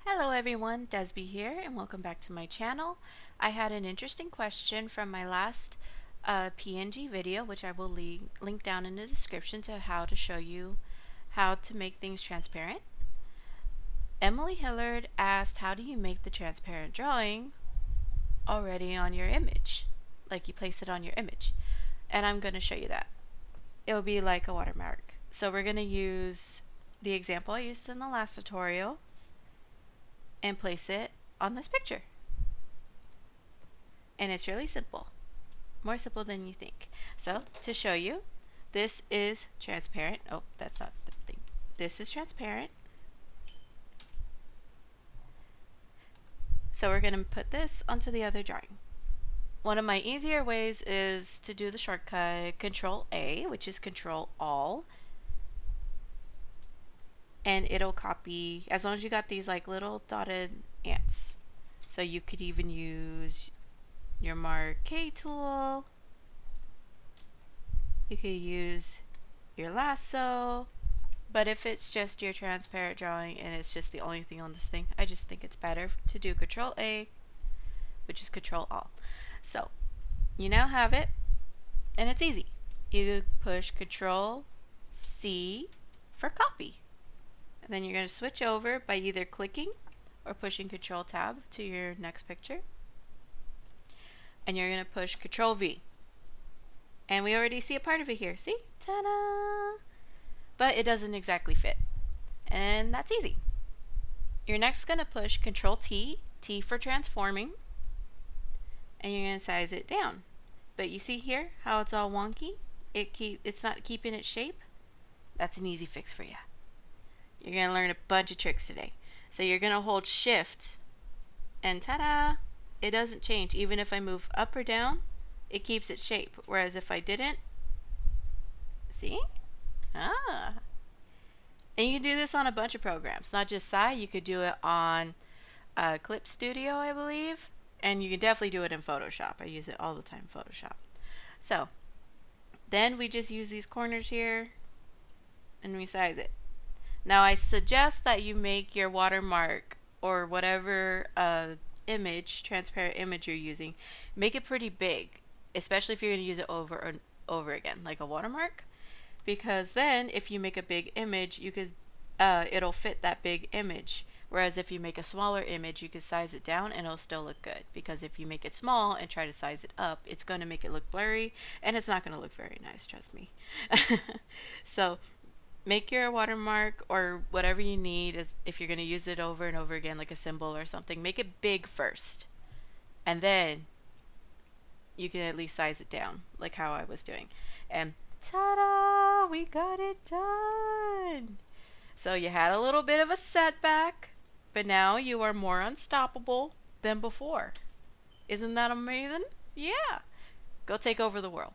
Hello everyone, Desby here and welcome back to my channel. I had an interesting question from my last PNG video, which I will link down in the description to how to show you how to make things transparent. Emily Hillard asked, how do you make the transparent drawing already on your image? Like you place it on your image. And I'm going to show you that. It'll be like a watermark. So we're going to use the example I used in the last tutorial and place it on this picture. And it's really simple. More simple than you think. So to show you, this is transparent. Oh, that's not the thing. This is transparent. So we're going to put this onto the other drawing. One of my easier ways is to do the shortcut Control A, which is Control All. And it'll copy, as long as you got these like little dotted ants. So you could even use your Marquee tool. You could use your lasso. But if it's just your transparent drawing and it's just the only thing on this thing, I just think it's better to do Control A, which is Control All. So you now have it, and it's easy. You push Control C for copy. And then you're going to switch over by either clicking or pushing Control Tab to your next picture. And you're going to push Control V. And we already see a part of it here. See? Ta-da! But it doesn't exactly fit. And that's easy. You're next going to push Control T, T for transforming. And you're going to size it down. But you see here how it's all wonky? It's not keeping its shape? That's an easy fix for you. You're going to learn a bunch of tricks today. So you're going to hold Shift and ta-da! It doesn't change. Even if I move up or down, it keeps its shape. Whereas if I didn't, see? Ah! And you can do this on a bunch of programs, not just Sai. You could do it on Clip Studio, I believe. And you can definitely do it in Photoshop. I use it all the time in Photoshop. So, then we just use these corners here and resize it. Now I suggest that you make your watermark or whatever image, transparent image you're using, make it pretty big, especially if you're going to use it over and over again, like a watermark, because then if you make a big image, you could it'll fit that big image. Whereas if you make a smaller image, you can size it down and it'll still look good. Because if you make it small and try to size it up, it's going to make it look blurry and it's not going to look very nice, trust me. So make your watermark or whatever you need, as if you're going to use it over and over again, like a symbol or something, make it big first. And then you can at least size it down, like how I was doing. And ta-da! We got it done! So you had a little bit of a setback, but now you are more unstoppable than before. Isn't that amazing? Yeah! Go take over the world.